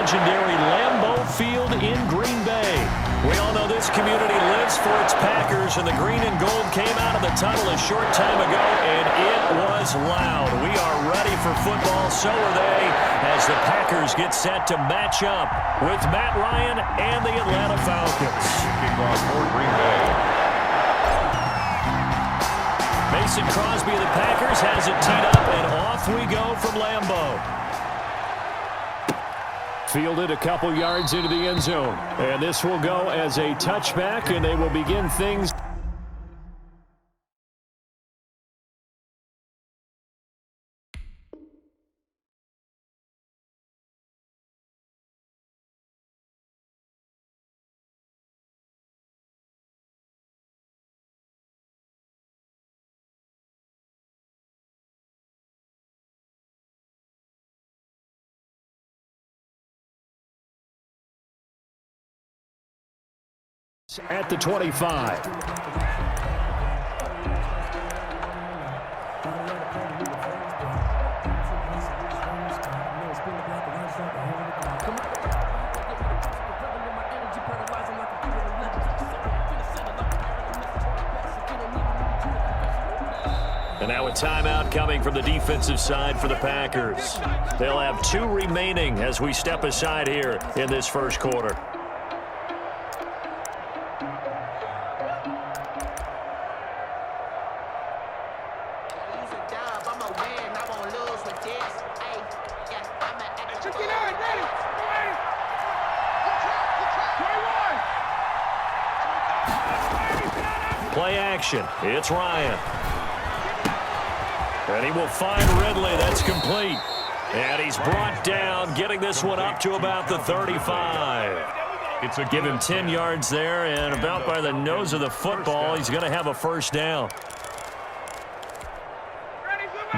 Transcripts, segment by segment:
legendary Lambeau Field in Green Bay. We all know this community lives for its Packers, and the green and gold came out of the tunnel a short time ago, and it was loud. We are ready for football, so are they, as the Packers get set to match up with Matt Ryan and the Atlanta Falcons. Kickoff for Green Bay. Mason Crosby of the Packers has it teed up, and off we go from Lambeau. Fielded a couple yards into the end zone. And this will go as a touchback, and they will begin things. At the 25. And now a timeout coming from the defensive side for the Packers. They'll have 2 remaining as we step aside here in this first quarter. Play action. It's Ryan. And he will find Ridley. That's complete. And he's brought down, getting this one up to about the 35. Give him 10 yards there, and about by the nose of the football, he's going to have a first down.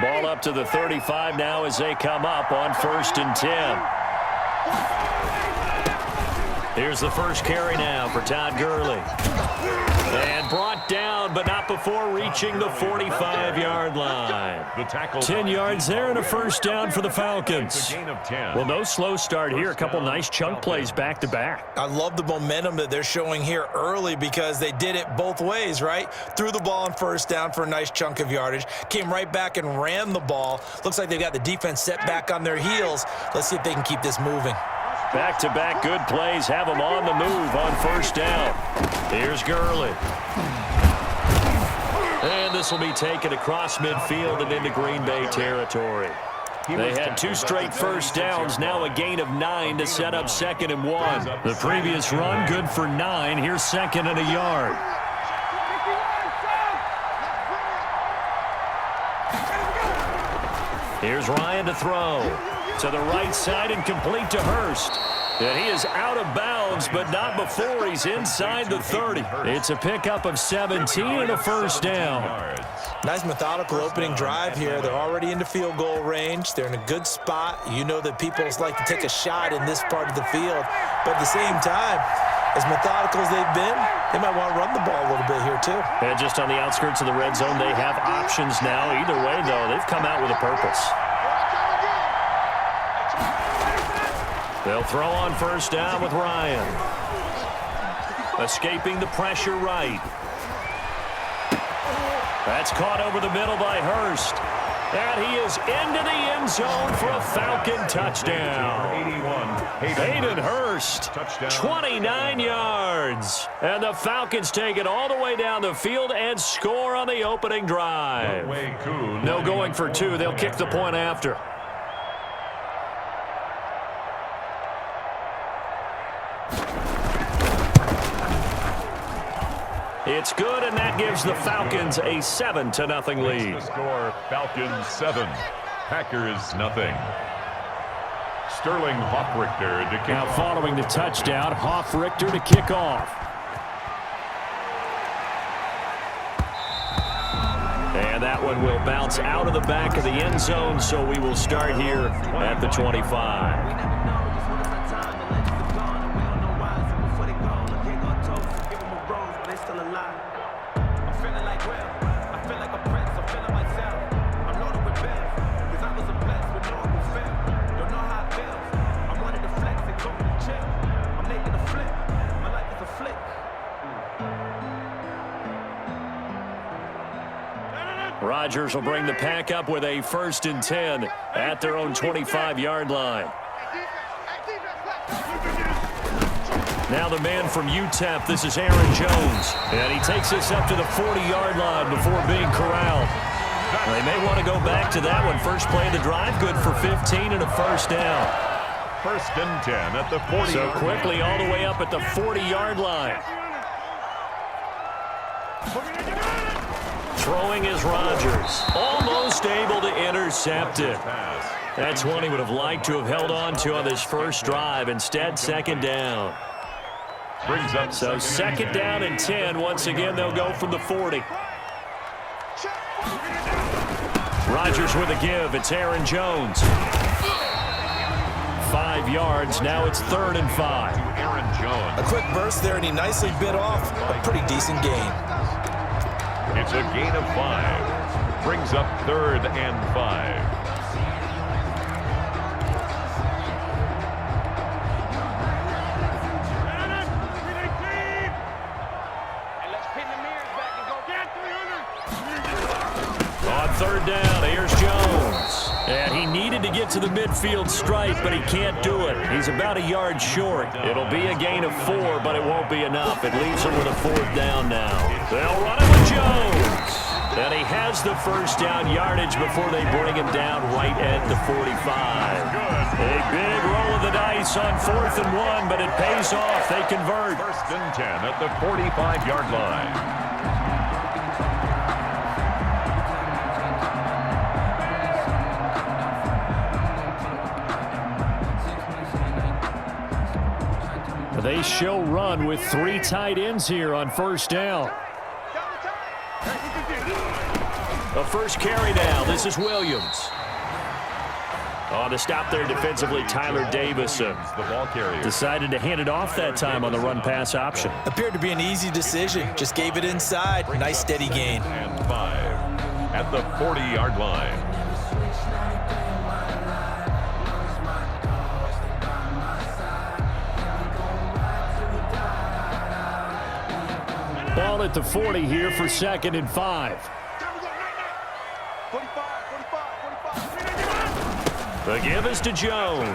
Ball up to the 35 now as they come up on 1st and 10. Here's the first carry now for Todd Gurley. And brought down, but not before reaching the 45-yard line. 10 yards there and a first down for the Falcons. Well, no slow start here. A couple nice chunk plays back-to-back. I love the momentum that they're showing here early because they did it both ways, right? Threw the ball on first down for a nice chunk of yardage. Came right back and ran the ball. Looks like they've got the defense set back on their heels. Let's see if they can keep this moving. Back-to-back good plays have them on the move on first down. Here's Gurley. And this will be taken across midfield and into Green Bay territory. They had 2 straight first downs, now a gain of 9 to set up 2nd and 1. The previous run good for 9. Here's 2nd and a yard. Here's Ryan to throw. To the right side and complete to Hurst. And he is out of bounds, but not before he's inside the 30. It's a pickup of 17 and a first down. Nice methodical opening drive here. They're already into field goal range. They're in a good spot. You know that people like to take a shot in this part of the field. But at the same time, as methodical as they've been, they might want to run the ball a little bit here too. And just on the outskirts of the red zone, they have options now. Either way, though, they've come out with a purpose. They'll throw on first down with Ryan. Escaping the pressure right. That's caught over the middle by Hurst. And he is into the end zone for a Falcon touchdown. Hayden Hurst, 29 yards. And the Falcons take it all the way down the field and score on the opening drive. No going for 2. They'll kick the point after. It's good, and that gives the Falcons a 7-0 lead. The score, Falcons 7, Packers 0. Sterling Hoffrichter to kick now off. Following the touchdown, Hoffrichter to kick off. And that one will bounce out of the back of the end zone, so we will start here at the 25. Rodgers will bring the pack up with a 1st and 10 at their own 25-yard line. Now the man from UTEP, this is Aaron Jones. And he takes us up to the 40-yard line before being corralled. They may want to go back to that one. First play of the drive, good for 15 and a 1st down. 1st and 10 at the 40. So quickly all the way up at the 40-yard line. Throwing is Rodgers. Almost able to intercept it. That's one he would have liked to have held on to on this first drive. Instead, 2nd down. Brings up so 2nd down and 10. Once again, they'll go from the 40. Rodgers with a give. It's Aaron Jones. 5 yards. Now it's 3rd and 5. Aaron Jones. A quick burst there, and he nicely bit off a pretty decent gain. It's a gain of 5. Brings up 3rd and 5. On 3rd down, here's Jones. And he needed to get to the midfield stripe, but he can't do it. He's about a yard short. It'll be a gain of 4, but it won't be enough. It leaves him with a 4th down now. They'll run it with Jones. And he has the 1st down yardage before they bring him down right at the 45. A big roll of the dice on 4th and 1, but it pays off. They convert. 1st and 10 at the 45-yard line. They show run with 3 tight ends here on 1st down. The first carry now. This is Williams. On the stop there defensively, Tyler Davison. The ball carrier decided to hand it off that time on the run-pass option. Appeared to be an easy decision. Just gave it inside. Nice steady gain. And 5 at the 40-yard line. Ball at the 40 here for 2nd and 5. The give is to Jones.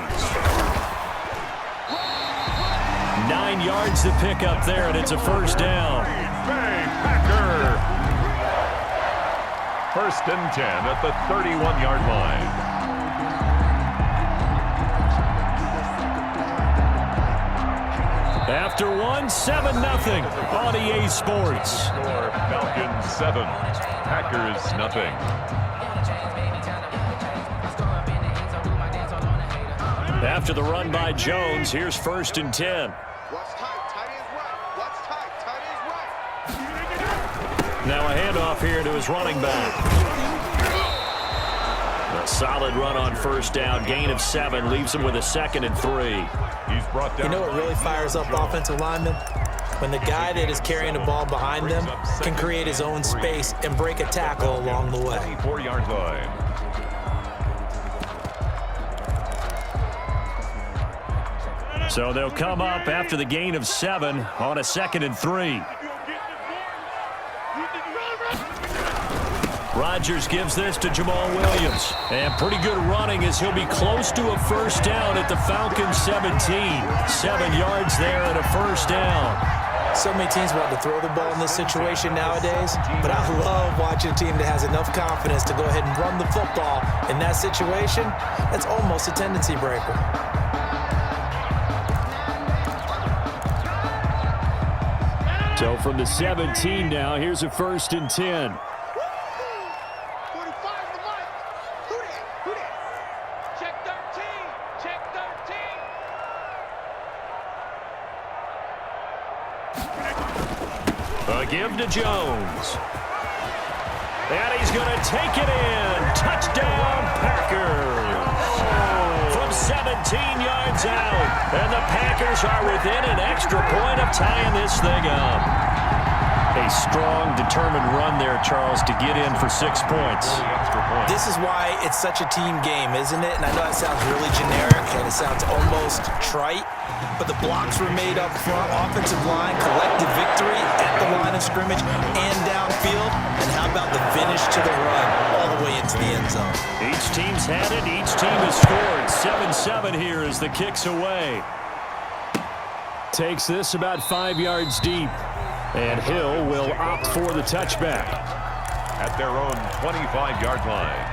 9 yards to pick up there, and it's a 1st down. Bang, Packer. 1st and 10 at the 31-yard line. After 1, 7-0 on EA Sports. Score Falcons 7, Packers nothing. After the run by Jones, here's 1st and 10. Now a handoff here to his running back. A solid run on 1st down. Gain of 7 leaves him with a 2nd and 3. He's brought down. You know what really fires up offensive linemen? When the guy that is carrying the ball behind them can create his own space and break a tackle along the way. 24-yard line. So they'll come up after the gain of 7 on a 2nd and 3. Rodgers gives this to Jamal Williams. And pretty good running as he'll be close to a 1st down at the Falcons 17. 7 yards there and a 1st down. So many teams want to throw the ball in this situation nowadays, but I love watching a team that has enough confidence to go ahead and run the football. In that situation, that's almost a tendency breaker. So from the 17 now, here's a 1st and 10. A give to Jones. And he's going to take it in. Touchdown, Packers. From 17 yards out. And the Packers are within an extra point of tying this thing up. A strong, determined run there, Charles, to get in for 6 points. This is why it's such a team game, isn't it? And I know that sounds really generic and it sounds almost trite, but the blocks were made up front, offensive line, collective victory at the line of scrimmage and downfield. And how about the finish to the run all the way into the end zone? Each team's had it. Each team has scored. 7-7 here as the kick's away. Takes this about 5 yards deep. And Hill will opt for the touchback. At their own 25-yard line.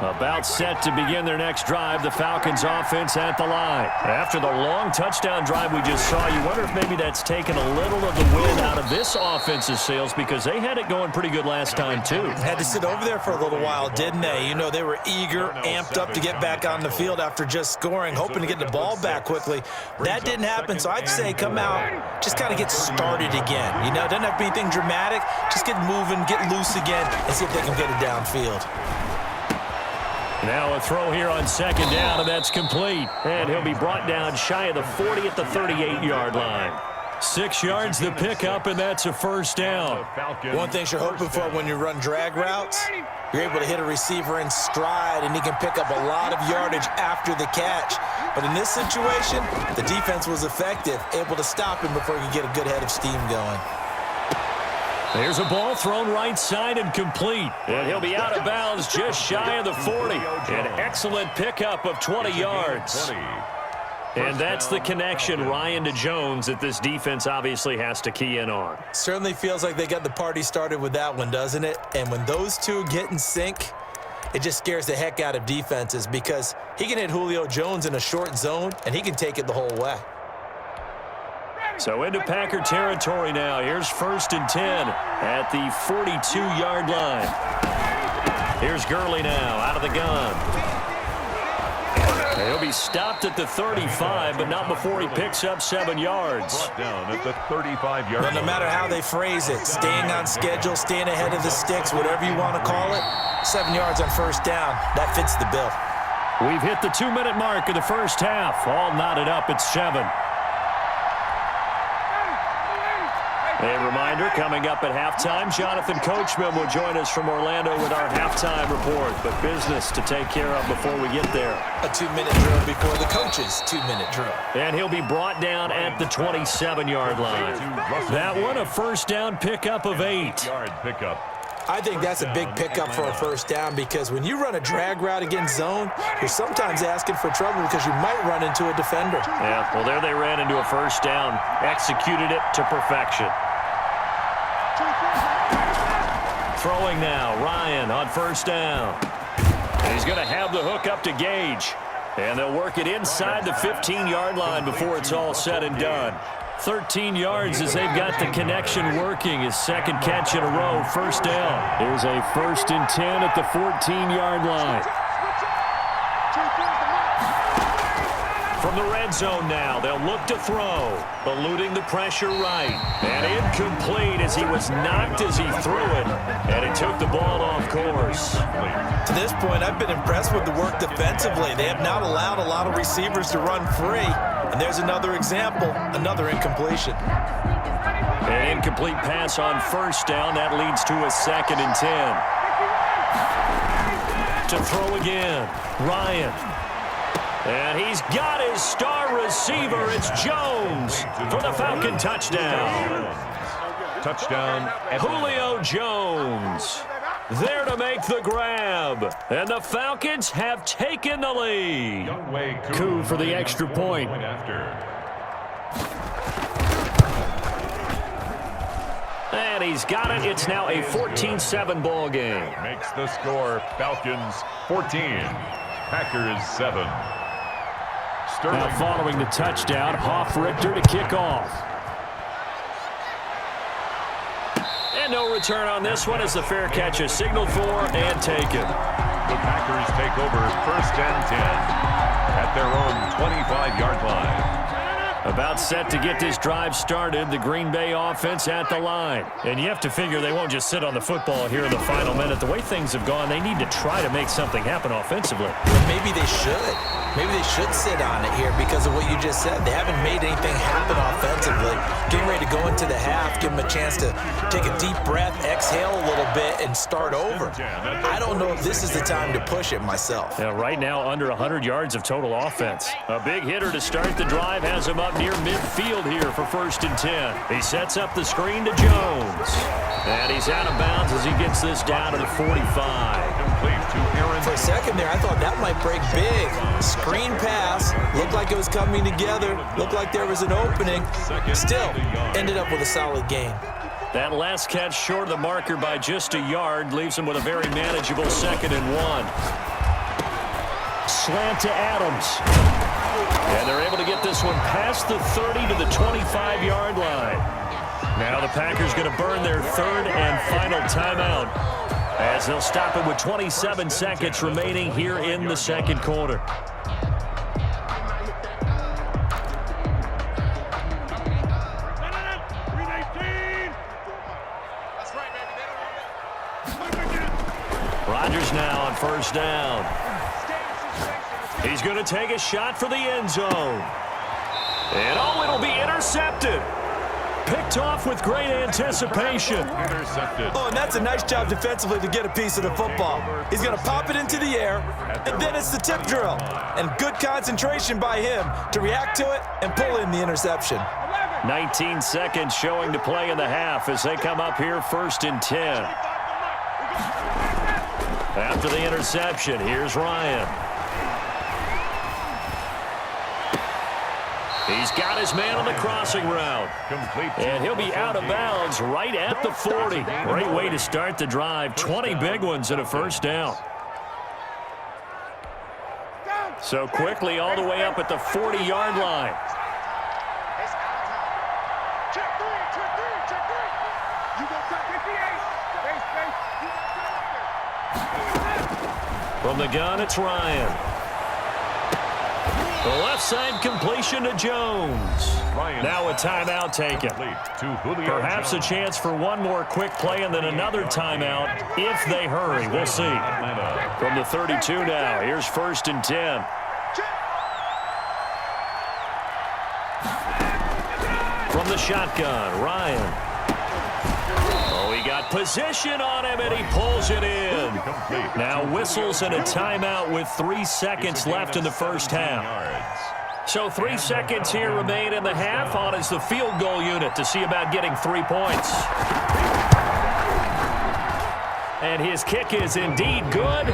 About set to begin their next drive, the Falcons offense at the line. After the long touchdown drive we just saw, you wonder if maybe that's taken a little of the wind out of this offense's sails because they had it going pretty good last time too. Had to sit over there for a little while, didn't they? You know, they were eager, amped up to get back on the field after just scoring, hoping to get the ball back quickly. That didn't happen, so I'd say come out, just kind of get started again. You know, doesn't have to be anything dramatic. Just get moving, get loose again, and see if they can get it downfield. Now a throw here on second down, and that's complete. And he'll be brought down shy of the 40 at the 38-yard line. 6 yards the pickup, and that's a first down. One thing you're hoping for when you run drag routes, you're able to hit a receiver in stride, and he can pick up a lot of yardage after the catch. But in this situation, the defense was effective, able to stop him before he could get a good head of steam going. There's a ball thrown right side and complete. And he'll be out of bounds just shy of the 40. An excellent pickup of 20 yards. And that's the connection, Ryan to Jones, that this defense obviously has to key in on. Certainly feels like they got the party started with that one, doesn't it? And when those two get in sync, it just scares the heck out of defenses because he can hit Julio Jones in a short zone, and he can take it the whole way. So into Packer territory now. Here's 1st and 10 at the 42-yard line. Here's Gurley now out of the gun. He'll be stopped at the 35, but not before he picks up 7 yards. Brought down at the 35-yard line. But no matter how they phrase it, staying on schedule, staying ahead of the sticks, whatever you want to call it, 7 yards on first down, that fits the bill. We've hit the 2-minute mark of the first half. All knotted up at 7. A reminder, coming up at halftime, Jonathan Coachman will join us from Orlando with our halftime report. But business to take care of before we get there. A 2-minute drill before the coach's 2-minute drill. And he'll be brought down at the 27-yard line. That one, a first down pickup of 8. I think that's a big pickup for a first down because when you run a drag route against zone, you're sometimes asking for trouble because you might run into a defender. Yeah, well, there they ran into a first down. Executed it to perfection. Throwing now, Ryan on first down. And he's going to have the hook up to Gage. And they'll work it inside the 15-yard line before it's all said and done. 13 yards as they've got the connection working. His second catch in a row, first down. Here's a 1st and 10 at the 14-yard line. From the red zone now, they'll look to throw. Eluding the pressure right. And incomplete as he was knocked as he threw it. And it took the ball off course. To this point, I've been impressed with the work defensively. They have not allowed a lot of receivers to run free. And there's another example, another incompletion. An incomplete pass on first down. That leads to a 2nd and 10. To throw again, Ryan. And he's got his star receiver. It's Jones for the Falcon touchdown. Touchdown. Julio Jones there to make the grab. And the Falcons have taken the lead. Coup for the extra point. And he's got it. It's now a 14-7 ball game. Makes the score Falcons 14, Packers 7. Now following the touchdown, Hoff-Richter to kick off. And no return on this one as the fair catch is signaled for and taken. The Packers take over 1st and 10 at their own 25-yard line. About set to get this drive started, the Green Bay offense at the line. And you have to figure they won't just sit on the football here in the final minute. The way things have gone, they need to try to make something happen offensively. Well, maybe they should. Maybe they should sit on it here because of what you just said. They haven't made anything happen offensively. Getting ready to go into the half, give them a chance to take a deep breath, exhale a little bit, and start over. I don't know if this is the time to push it myself. Yeah, right now, under 100 yards of total offense. A big hitter to start the drive has him up near midfield here for 1st and 10. He sets up the screen to Jones. And he's out of bounds as he gets this down to the 45. For a second there, I thought that might break big. Screen pass, looked like it was coming together, looked like there was an opening. Still, ended up with a solid gain. That last catch short of the marker by just a yard leaves him with a very manageable 2nd and 1. Slant to Adams. And they're able to get this one past the 30 to the 25-yard line. Now the Packers going to burn their 3rd and final timeout as they'll stop it with 27 seconds remaining here in the 2nd quarter. Rodgers now on 1st down. He's going to take a shot for the end zone. And it'll be intercepted. Picked off with great anticipation. Intercepted. Oh, and that's a nice job defensively to get a piece of the football. He's going to pop it into the air, and then it's the tip drill. And good concentration by him to react to it and pull in the interception. 19 seconds showing to play in the half as they come up here 1st and 10. After the interception, here's Ryan. He's got his man on the crossing route. And he'll be out of bounds right at the 40. Great way to start the drive. 20 big ones and a 1st down. So quickly all the way up at the 40-yard line. From the gun, it's Ryan. The left side completion to Jones. Now a timeout taken. Perhaps a chance for one more quick play and then another timeout if they hurry. We'll see. From the 32 now, here's 1st and 10. From the shotgun, Ryan. Oh, he got position on him, and he pulls it in. Now whistles and a timeout with 3 seconds left in the 1st half. So 3 seconds here remain in the half. On is the field goal unit to see about getting 3 points. And his kick is indeed good.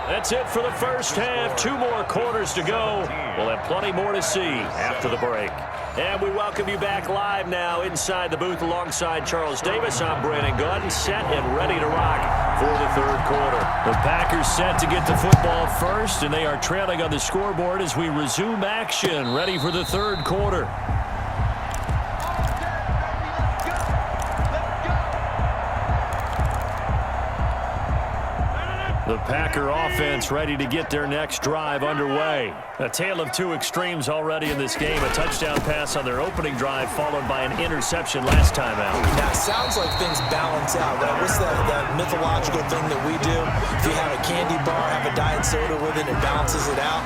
That's it for the 1st half. 2 more quarters to go. We'll have plenty more to see after the break. And we welcome you back live now inside the booth alongside Charles Davis. I'm Brandon Gunn, set and ready to rock for the 3rd quarter. The Packers set to get the football first, and they are trailing on the scoreboard as we resume action, ready for the 3rd quarter. The Packer offense ready to get their next drive underway. A tale of 2 extremes already in this game. A touchdown pass on their opening drive followed by an interception last time out. Now, it sounds like things balance out, right? What's that mythological thing that we do? If you have a candy bar, have a diet soda with it, it balances it out.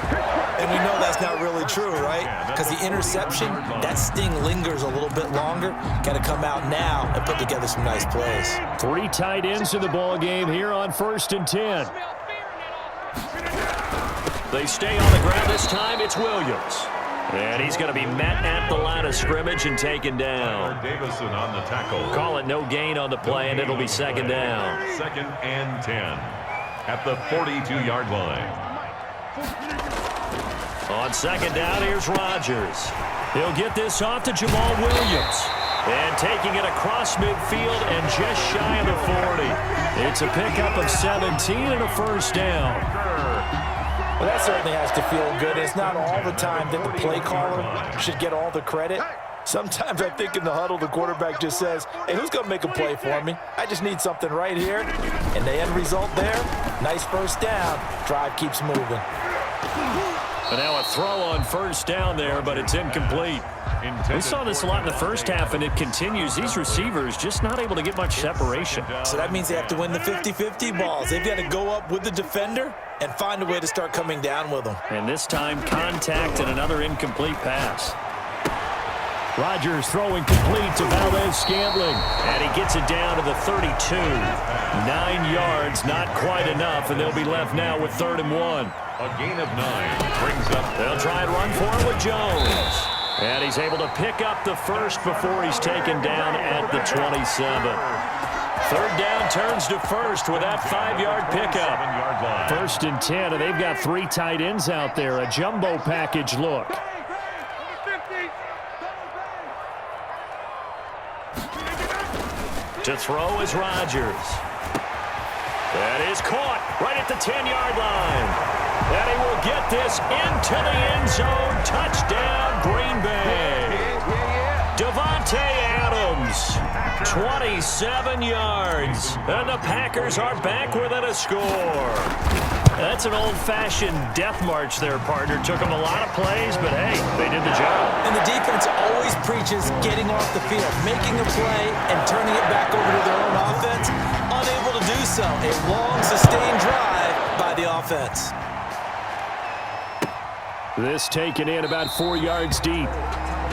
And we know that's not really true, right? Because the interception, that sting lingers a little bit longer. Got to come out now and put together some nice plays. 3 tight ends in the ball game here on 1st and 10. They stay on the ground this time. It's Williams. And he's going to be met at the line of scrimmage and taken down. Davison on the tackle. Call it no gain on the play, and it'll be 2nd down. 2nd and 10 at the 42-yard line. On 2nd down, here's Rodgers. He'll get this off to Jamal Williams. And taking it across midfield and just shy of the 40. It's a pickup of 17 and a 1st down. Well, that certainly has to feel good. It's not all the time that the play caller should get all the credit. Sometimes I think in the huddle, the quarterback just says, hey, who's going to make a play for me? I just need something right here. And the end result there, nice 1st down. Drive keeps moving. And now a throw on first down there, but it's incomplete. We saw this a lot in the first half, and it continues. These receivers just not able to get much separation. So that means they have to win the 50-50 balls. They've got to go up with the defender and find a way to start coming down with them. And this time, contact and another incomplete pass. Rodgers throwing complete to Valdez-Scantling. And he gets it down to the 32. 9 yards, not quite enough, and they'll be left now with 3rd and 1. A gain of 9 brings up. They'll try and run for it with Jones. And he's able to pick up the first before he's taken down at the 27. 3rd down turns to first with that 5-yard pickup. 1st and 10, and they've got 3 tight ends out there. A jumbo package look. To throw is Rodgers. That is caught right at the 10-yard line. And he will get this into the end zone. Touchdown, Green Bay. Devontae Adams, 27 yards. And the Packers are back within a score. That's an old-fashioned death march there, partner. Took them a lot of plays, but hey, they did the job. And the defense always preaches getting off the field, making a play, and turning it back over to their own offense. Unable to do so. A long, sustained drive by the offense. This taken in about 4 yards deep.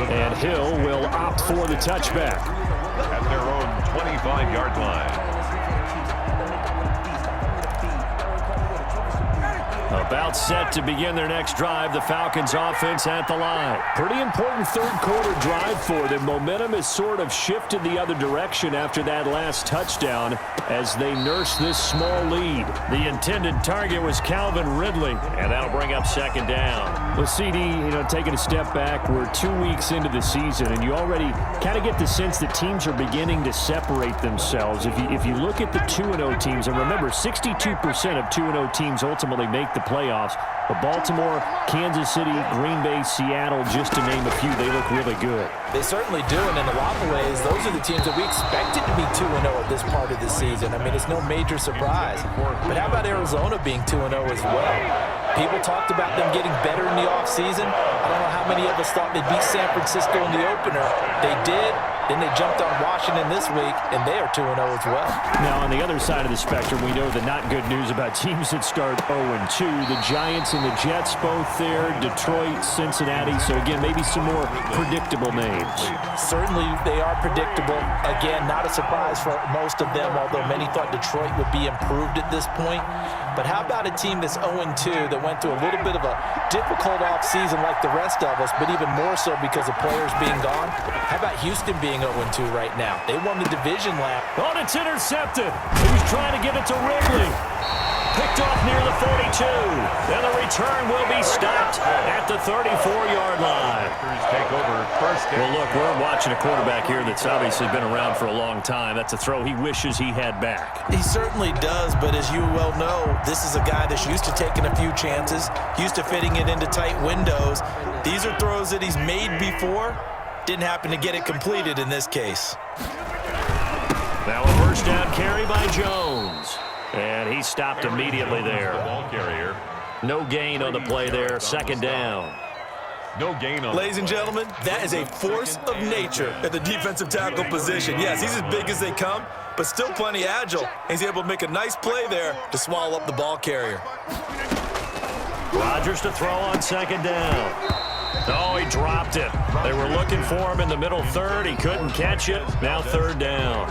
And Hill will opt for the touchback. At their own 25-yard line. About set to begin their next drive. The Falcons offense at the line. Pretty important 3rd quarter drive for them. Momentum has sort of shifted the other direction after that last touchdown as they nurse this small lead. The intended target was Calvin Ridley, and that'll bring up 2nd down. Well, CD, taking a step back, we're 2 weeks into the season, and you already kind of get the sense that teams are beginning to separate themselves. If you look at the 2-0 teams, and remember, 62% of 2-0 teams ultimately make the playoffs. But Baltimore, Kansas City, Green Bay, Seattle, just to name a few, they look really good. They certainly do, and in a lot of ways, those are the teams that we expected to be 2-0 at this part of the season. I mean, it's no major surprise. But how about Arizona being 2-0 as well? People talked about them getting better in the offseason. I don't know how many of us thought they'd beat San Francisco in the opener. They did. Then they jumped on Washington this week, and they are 2-0 as well. Now, on the other side of the spectrum, we know the not good news about teams that start 0-2. The Giants and the Jets both there, Detroit, Cincinnati. So, again, maybe some more predictable names. Certainly, they are predictable. Again, not a surprise for most of them, although many thought Detroit would be improved at this point. But how about a team that's 0-2 that went through a little bit of a difficult offseason like the rest of us, but even more so because of players being gone? How about Houston being 0-2 right now? They won the division lap. Oh, it's intercepted. He was trying to give it to Ridley. Picked off near the 42. And the return will be stopped at the 34-yard line. Take over first. Well, look, we're watching a quarterback here that's obviously been around for a long time. That's a throw he wishes he had back. He certainly does, but as you well know, this is a guy that's used to taking a few chances, used to fitting it into tight windows. These are throws that he's made before. Didn't happen to get it completed in this case. Now a first down carry by Jones. And he stopped immediately there. Ball carrier. No gain on the play there. 2nd down. No gain on. Ladies and gentlemen, that is a force of nature at the defensive tackle position. Yes, he's as big as they come, but still plenty agile. He's able to make a nice play there to swallow up the ball carrier. Rodgers to throw on 2nd down. Oh, he dropped it. They were looking for him in the middle 3rd. He couldn't catch it. Now 3rd down.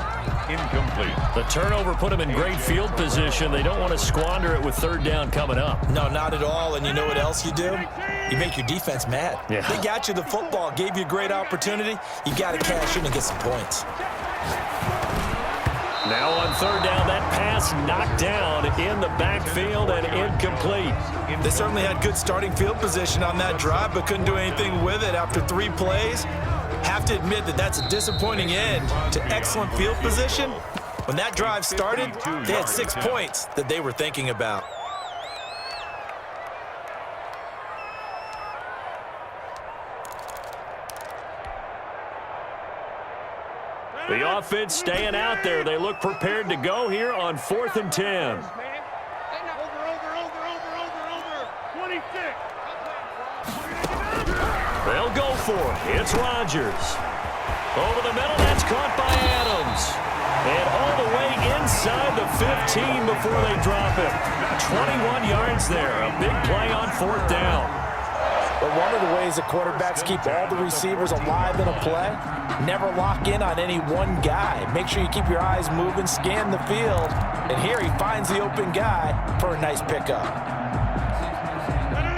Incomplete. The turnover put him in great field position. They don't want to squander it with 3rd down coming up. No, not at all. And you know what else you do? You make your defense mad. Yeah. They got you the football, gave you a great opportunity. You got to cash in and get some points. Now on 3rd down, that pass knocked down in the backfield and incomplete. They certainly had good starting field position on that drive, but couldn't do anything with it after 3 plays. Have to admit that that's a disappointing end to excellent field position. When that drive started, they had 6 points that they were thinking about. The offense staying out there. They look prepared to go here on 4th and 10. Over. 26. They'll go for it. It's Rodgers. Over the middle, that's caught by Adams. And all the way inside the 15 before they drop it. 21 yards there. A big play on 4th down. But one of the ways that quarterbacks keep all the receivers alive in a play, never lock in on any one guy. Make sure you keep your eyes moving, scan the field. And here he finds the open guy for a nice pickup.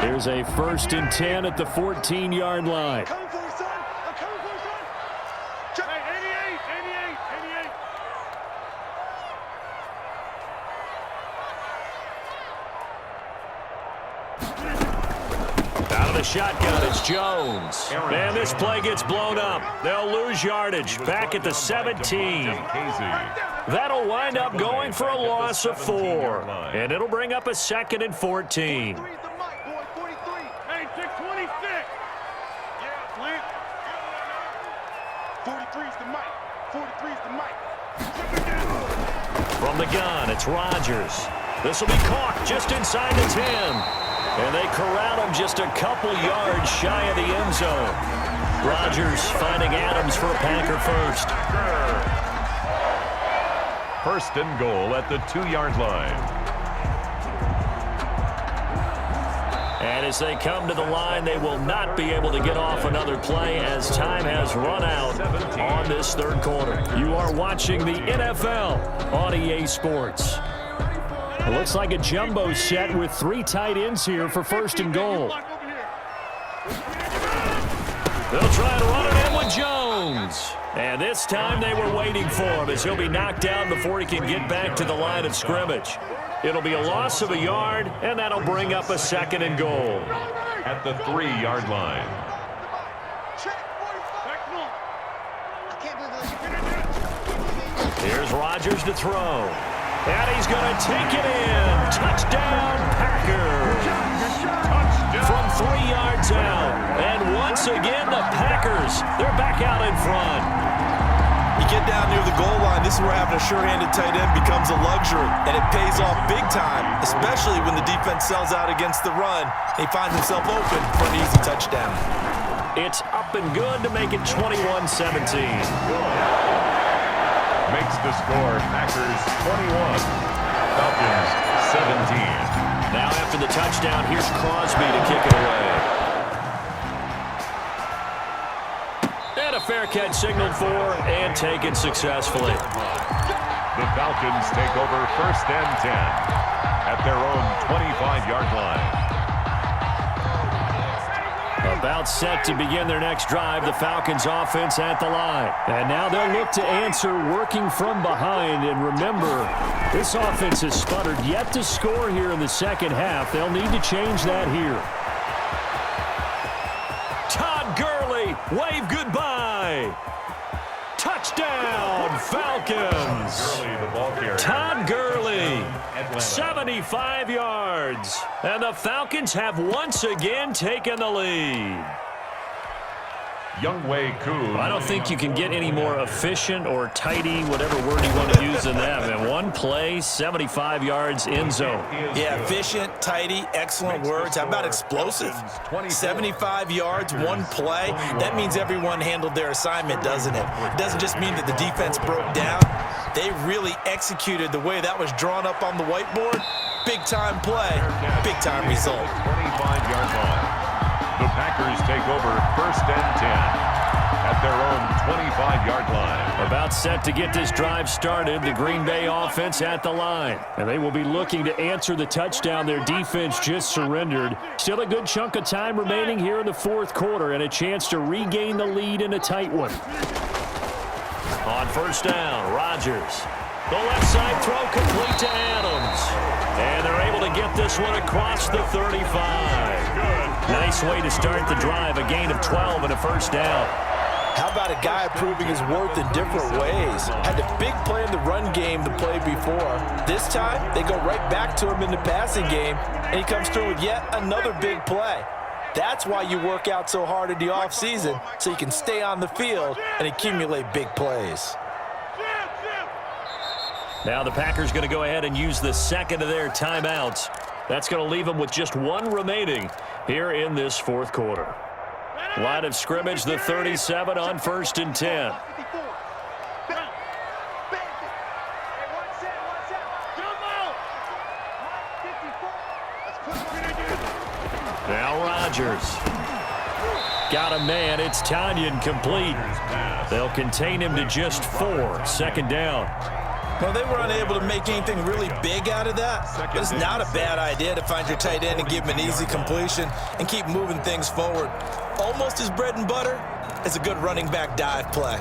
There's a 1st and 10 at the 14-yard line. Shotgun, it's Jones. And this play gets blown up. They'll lose yardage. Back at the 17. That'll wind up going for a loss of 4. And it'll bring up a 2nd and 14. From the gun, it's Rodgers. This will be caught just inside the 10. And they corral him just a couple yards shy of the end zone. Rodgers finding Adams for a Packer first. 1st and goal at the 2-yard line. And as they come to the line, they will not be able to get off another play as time has run out on this 3rd quarter. You are watching the NFL on EA Sports. It looks like a jumbo set with 3 tight ends here for 1st and goal. They'll try to run it in with Jones. And this time they were waiting for him as he'll be knocked down before he can get back to the line of scrimmage. It'll be a loss of a yard, and that'll bring up a 2nd and goal. At the 3-yard line. Here's Rodgers to throw. And he's going to take it in. Touchdown, Packers. From 3 yards out. And once again, the Packers, they're back out in front. You get down near the goal line, this is where having a sure-handed tight end becomes a luxury. And it pays off big time, especially when the defense sells out against the run. He finds himself open for an easy touchdown. It's up and good to make it 21-17. Makes the score Packers 21, Falcons 17. Now after the touchdown, here's Crosby to kick it away. And a fair catch signaled for and taken successfully. The Falcons take over 1st and 10 at their own 25-yard line. About set to begin their next drive, the Falcons offense at the line. And now they'll look to answer working from behind. And remember, this offense has sputtered yet to score here in the 2nd half. They'll need to change that here. Todd Gurley, wave goodbye. Touchdown, Falcons. Todd Gurley, 75 yards. And the Falcons have once again taken the lead. Youngway Koo. I don't think you can get any more efficient or tidy, whatever word you want to use in that. And one play, 75 yards, end zone. Yeah, efficient, tidy, excellent words. How about explosive? 75 yards, one play. That means everyone handled their assignment, doesn't it? It doesn't just mean that the defense broke down. They really executed the way that was drawn up on the whiteboard. Big-time play, big-time result. 25-yard line. The Packers take over 1st and 10 at their own 25-yard line. About set to get this drive started, the Green Bay offense at the line. And they will be looking to answer the touchdown their defense just surrendered. Still a good chunk of time remaining here in the 4th quarter and a chance to regain the lead in a tight one. On 1st down, Rodgers. The left side throw complete to Adams. And they're able to get this one across the 35. Nice way to start the drive, a gain of 12 and a 1st down. How about a guy proving his worth in different ways? Had a big play in the run game the play before. This time, they go right back to him in the passing game, and he comes through with yet another big play. That's why you work out so hard in the offseason, so you can stay on the field and accumulate big plays. Now the Packers going to go ahead and use the 2nd of their timeouts. That's going to leave them with just one remaining here in this fourth quarter. Line of scrimmage, the 37 on 1st and 10. Now Rodgers. Got a man. It's Tanyan complete. They'll contain him to just 4. 2nd down. Well, they were unable to make anything really big out of that, but it's not a bad idea to find your tight end and give him an easy completion and keep moving things forward. Almost his bread and butter is a good running back dive play.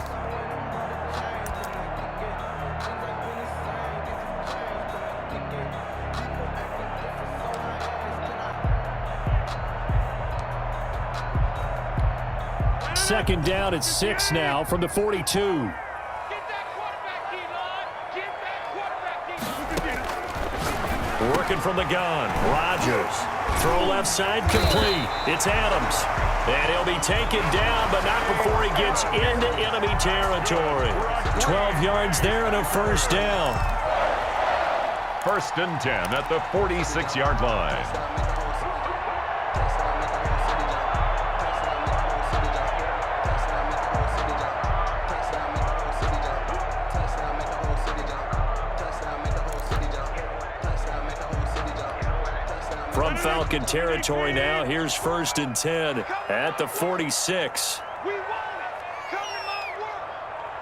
Second down at 6 now from the 42. Working from the gun. Rodgers. Throw left side complete. It's Adams. And he'll be taken down, but not before he gets into enemy territory. 12 yards there and a 1st down. 1st and 10 at the 46-yard line. From Falcon territory now, here's 1st and 10 at the 46. We want it. Come in my work.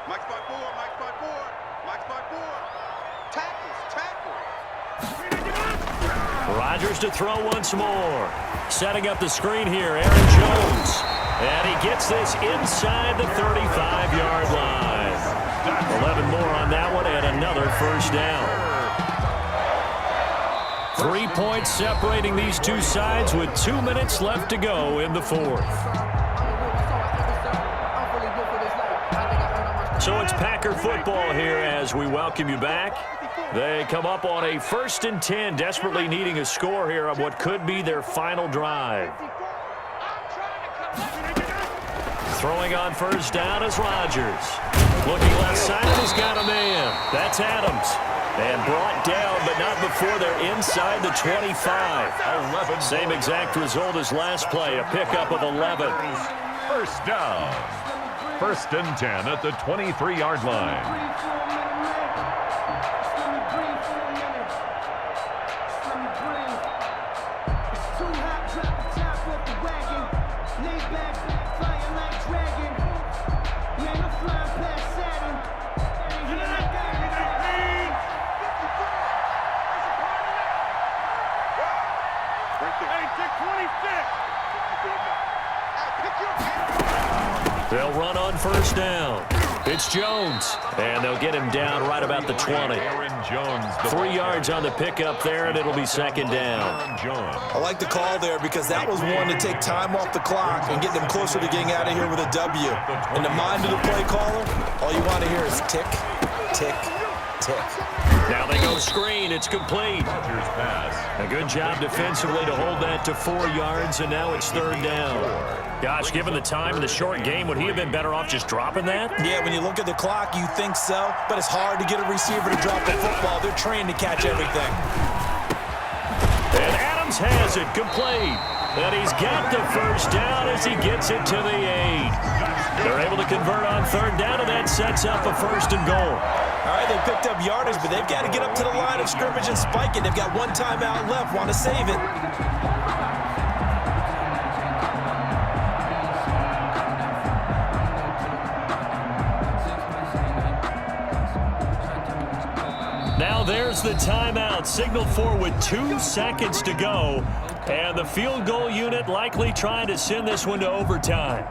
Mike's by 4, Mike's by 4, Mike's by 4. Tackles. Rodgers to throw once more. Setting up the screen here, Aaron Jones. And he gets this inside the 35-yard line. 11 more on that one and another 1st down. 3 points separating these two sides with 2 minutes left to go in the 4th. So it's Packer football here as we welcome you back. They come up on a 1st and 10, desperately needing a score here on what could be their final drive. Throwing on 1st down is Rodgers. Looking left side, he's got a man. That's Adams. And brought down, but not before they're inside the 25. Same exact result as last play, a pickup of 11. 1st down. 1st and 10 at the 23-yard line. They'll run on 1st down. It's Jones, and they'll get him down right about the 20. 3 yards on the pickup there, and it'll be 2nd down. I like the call there because that was one to take time off the clock and get them closer to getting out of here with a W. In the mind of the play caller, all you want to hear is tick, tick, tick. Now they go screen. It's complete. A good job defensively to hold that to 4 yards, and now it's 3rd down. Gosh, given the time in the short game, would he have been better off just dropping that? Yeah, when you look at the clock, you think so, but it's hard to get a receiver to drop the football. They're trained to catch everything. And Adams has it complete. And he's got the 1st down as he gets it to the 8. They're able to convert on 3rd down, and that sets up a 1st and goal. All right, they picked up yardage, but they've got to get up to the line of scrimmage and spike it. They've got one timeout left, want to save it. Now there's the timeout, signaled for with 2 seconds to go. And the field goal unit likely trying to send this one to overtime.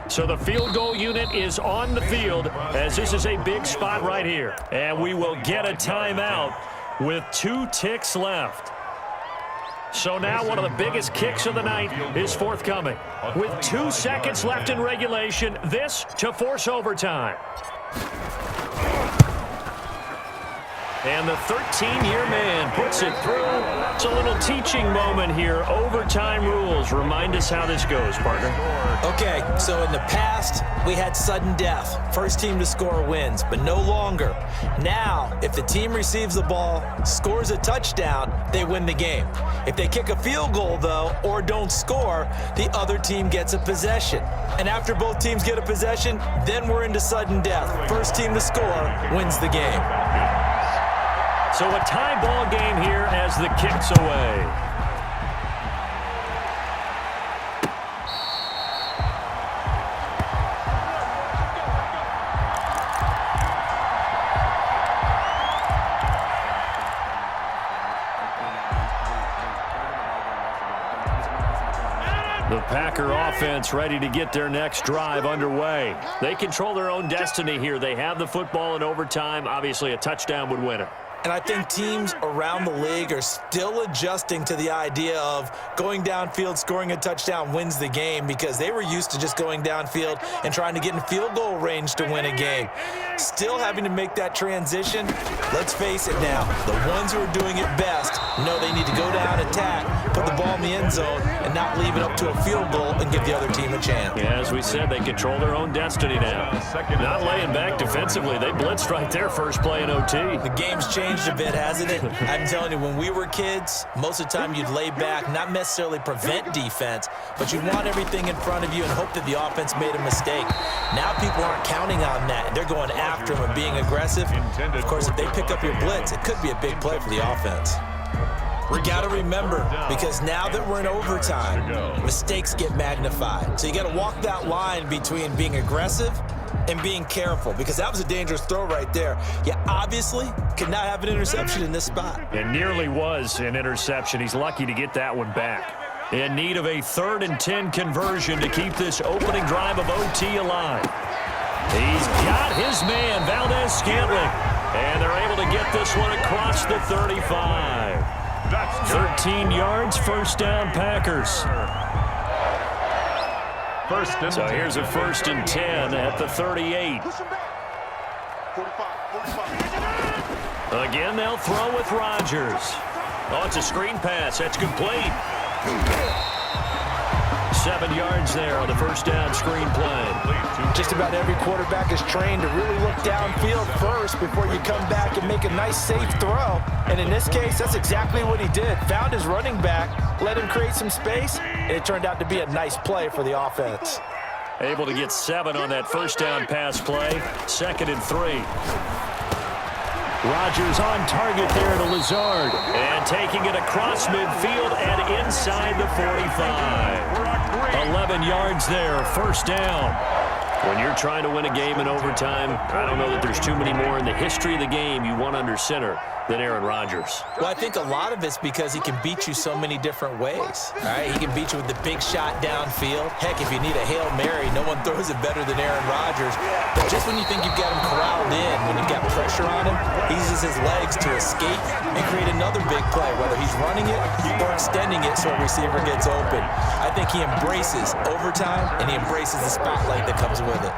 So the field goal unit is on the field as this is a big spot right here. And we will get a timeout with 2 ticks left. So now one of the biggest kicks of the night is forthcoming. With 2 seconds left in regulation, this to force overtime. And the 13-year man puts it through. It's a little teaching moment here. Overtime rules. Remind us how this goes, partner. Okay, so in the past, we had sudden death. First team to score wins, but no longer. Now, if the team receives the ball, scores a touchdown, they win the game. If they kick a field goal, though, or don't score, the other team gets a possession. And after both teams get a possession, then we're into sudden death. First team to score wins the game. So a tie ball game here as the kick's away. The Packer offense ready to get their next drive underway. They control their own destiny here. They have the football in overtime. Obviously, a touchdown would win it. And I think teams around the league are still adjusting to the idea of going downfield, scoring a touchdown wins the game, because they were used to just going downfield and trying to get in field goal range to win a game. Still having to make that transition. Let's face it now, the ones who are doing it best know they need to go down, attack, put the ball in the end zone, and not leave it up to a field goal and give the other team a chance. Yeah, as we said, they control their own destiny now. Not laying back defensively. They blitzed right there first play in OT. The game's changed a bit, hasn't it? I'm telling you, when we were kids, most of the time you'd lay back, not necessarily prevent defense, but you'd want everything in front of you and hope that the offense made a mistake. Now people aren't counting on that. They're going after them and being aggressive. Of course, if they pick up your blitz, it could be a big play for the offense. We got to remember, because now that we're in overtime, mistakes get magnified. So you got to walk that line between being aggressive and being careful, because that was a dangerous throw right there. You obviously could not have an interception in this spot. It nearly was an interception. He's lucky to get that one back. In need of a 3rd and 10 conversion to keep this opening drive of OT alive. He's got his man, Valdez-Scantling, and they're able to get this one across the 35. 13 yards, first down, Packers. So here's a 1st and 10 at the 38. Again, they'll throw with Rodgers. Oh, it's a screen pass. That's complete. 7 yards there on the first down screen play. Just about every quarterback is trained to really look downfield first before you come back and make a nice, safe throw. And in this case, that's exactly what he did. Found his running back, let him create some space, and it turned out to be a nice play for the offense. Able to get 7 on that first down pass play. 2nd and 3. Rodgers on target there to Lazard. And taking it across midfield and inside the 45. 11 yards there, first down. When you're trying to win a game in overtime, I don't know that there's too many more in the history of the game you want under center than Aaron Rodgers. Well, I think a lot of it's because he can beat you so many different ways. All right, he can beat you with the big shot downfield. Heck, if you need a Hail Mary, no one throws it better than Aaron Rodgers. But just when you think you've got him corralled in, when you've got pressure on him, he uses his legs to escape and create another big play, whether he's running it or extending it so a receiver gets open. I think he embraces overtime, and he embraces the spotlight that comes with it.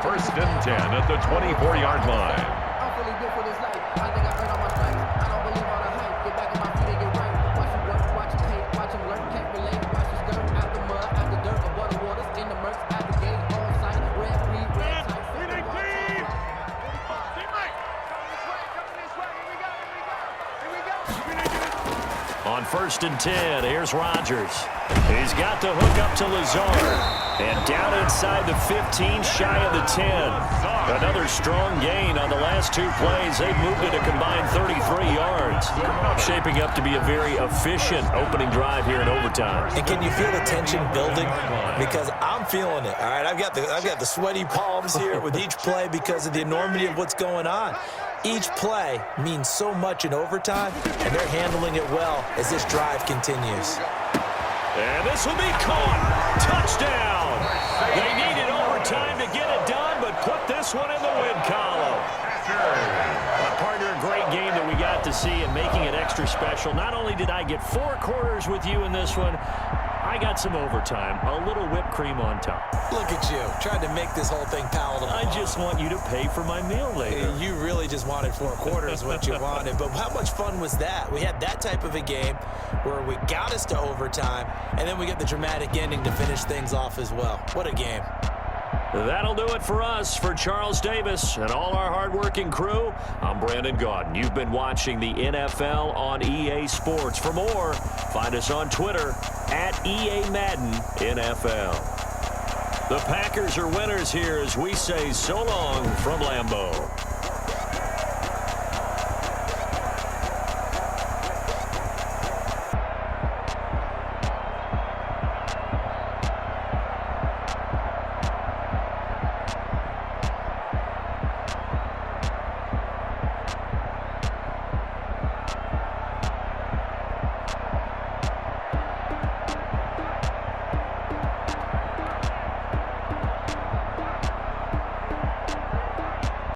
1st and 10 at the 24-yard line. On 1st and 10, here's Rodgers. He's got the hook up to Lazard. And down inside the 15, shy of the 10. Another strong gain on the last 2 plays. They've moved it a combined 33 yards. Shaping up to be a very efficient opening drive here in overtime. And can you feel the tension building? Because I'm feeling it. All right, I've got the sweaty palms here with each play because of the enormity of what's going on. Each play means so much in overtime, and they're handling it well as this drive continues. And this will be caught. Touchdown. They needed overtime to get it done, but put this one in the win column. Partner, a great game that we got to see and making it extra special. Not only did I get 4 quarters with you in this one, I got some overtime, a little whipped cream on top. Look at you, trying to make this whole thing palatable. I just want you to pay for my meal later. You really just wanted 4 quarters what you wanted. But how much fun was that? We had that type of a game where we got us to overtime, and then we get the dramatic ending to finish things off as well. What a game. That'll do it for us. For Charles Davis and all our hardworking crew, I'm Brandon Gaudin. You've been watching the NFL on EA Sports. For more, find us on Twitter at EA Madden NFL. The Packers are winners here as we say so long from Lambeau.